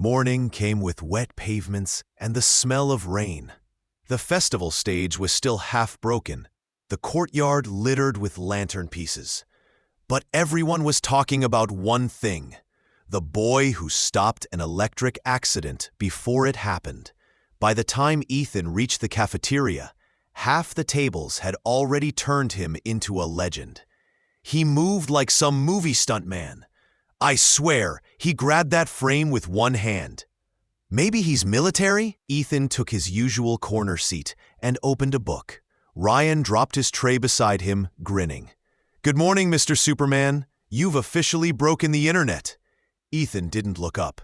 Morning came with wet pavements and the smell of rain. The festival stage was still half broken, the courtyard littered with lantern pieces. But everyone was talking about one thing: the boy who stopped an electric accident before it happened. By the time Ethan reached the cafeteria, half the tables had already turned him into a legend. He moved like some movie stuntman. I swear, he grabbed that frame with one hand. Maybe he's military? Ethan took his usual corner seat and opened a book. Ryan dropped his tray beside him, grinning. "Good morning, Mr. Superman. You've officially broken the internet." Ethan didn't look up.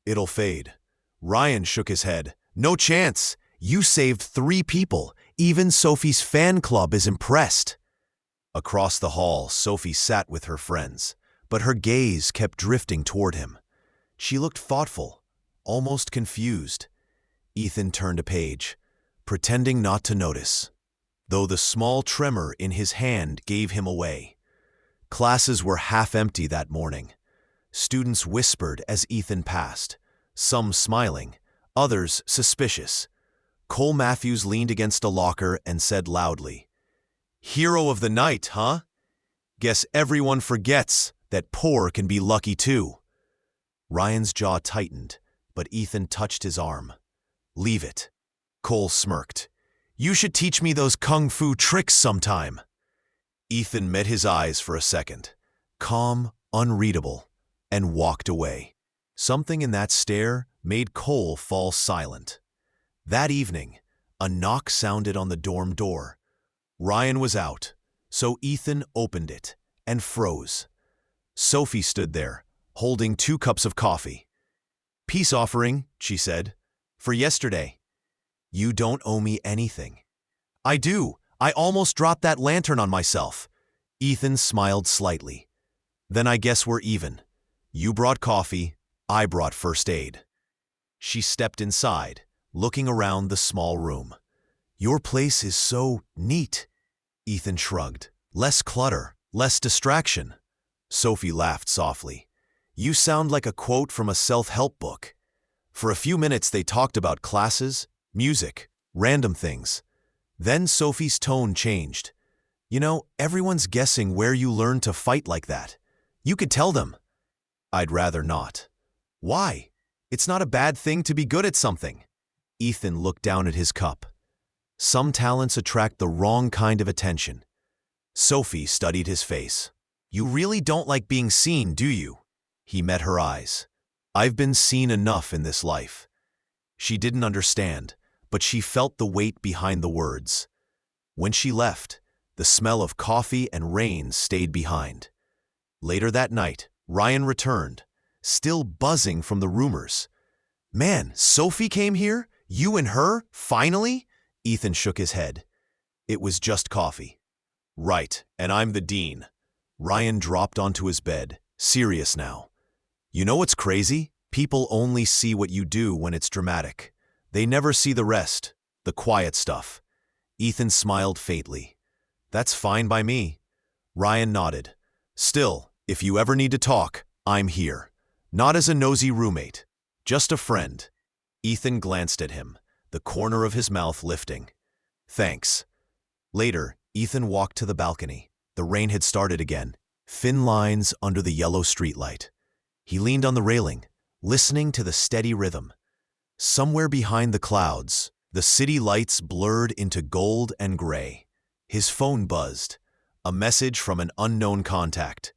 "It'll fade." Ryan shook his head. "No chance. You saved 3 people. Even Sophie's fan club is impressed." Across the hall, Sophie sat with her friends, but her gaze kept drifting toward him. She looked thoughtful, almost confused. Ethan turned a page, pretending not to notice, though the small tremor in his hand gave him away. Classes were half empty that morning. Students whispered as Ethan passed, some smiling, others suspicious. Cole Matthews leaned against a locker and said loudly, "Hero of the night, huh? Guess everyone forgets that poor can be lucky too." Ryan's jaw tightened, but Ethan touched his arm. "Leave it." Cole smirked. "You should teach me those kung fu tricks sometime." Ethan met his eyes for a second, calm, unreadable, and walked away. Something in that stare made Cole fall silent. That evening, a knock sounded on the dorm door. Ryan was out, so Ethan opened it and froze. Sophie stood there, holding 2 cups of coffee. "Peace offering," she said, "for yesterday." "You don't owe me anything." "I do. I almost dropped that lantern on myself." Ethan smiled slightly. "Then I guess we're even. You brought coffee, I brought first aid." She stepped inside, looking around the small room. "Your place is so neat." Ethan shrugged. "Less clutter, less distraction." Sophie laughed softly. "You sound like a quote from a self-help book." For a few minutes they talked about classes, music, random things. Then Sophie's tone changed. "You know, everyone's guessing where you learned to fight like that. You could tell them." "I'd rather not." "Why? It's not a bad thing to be good at something." Ethan looked down at his cup. "Some talents attract the wrong kind of attention." Sophie studied his face. "You really don't like being seen, do you?" He met her eyes. "I've been seen enough in this life." She didn't understand, but she felt the weight behind the words. When she left, the smell of coffee and rain stayed behind. Later that night, Ryan returned, still buzzing from the rumors. "Man, Sophie came here? You and her? Finally?" Ethan shook his head. "It was just coffee." "Right, and I'm the dean." Ryan dropped onto his bed, serious now. "You know what's crazy? People only see what you do when it's dramatic. They never see the rest, the quiet stuff." Ethan smiled faintly. "That's fine by me." Ryan nodded. "Still, if you ever need to talk, I'm here. Not as a nosy roommate, just a friend." Ethan glanced at him, the corner of his mouth lifting. "Thanks." Later, Ethan walked to the balcony. The rain had started again, thin lines under the yellow streetlight. He leaned on the railing, listening to the steady rhythm. Somewhere behind the clouds, the city lights blurred into gold and gray. His phone buzzed. A message from an unknown contact.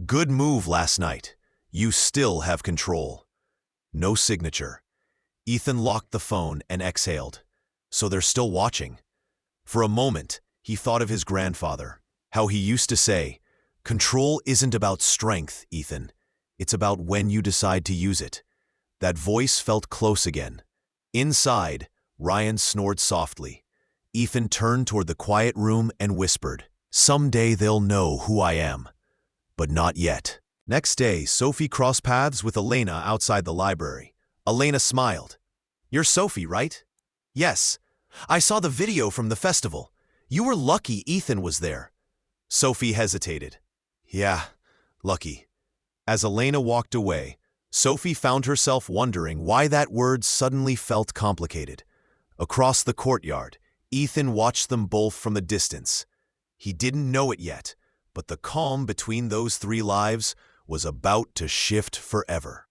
"Good move last night. You still have control." No signature. Ethan locked the phone and exhaled. So they're still watching. For a moment, he thought of his grandfather, how he used to say, "Control isn't about strength, Ethan. It's about when you decide to use it." That voice felt close again. Inside, Ryan snored softly. Ethan turned toward the quiet room and whispered, "Someday they'll know who I am." But not yet. Next day, Sophie crossed paths with Elena outside the library. Elena smiled. "You're Sophie, right?" "Yes. I saw the video from the festival. You were lucky Ethan was there." Sophie hesitated. "Yeah, lucky." As Elena walked away, Sophie found herself wondering why that word suddenly felt complicated. Across the courtyard, Ethan watched them both from a distance. He didn't know it yet, but the calm between those three lives was about to shift forever.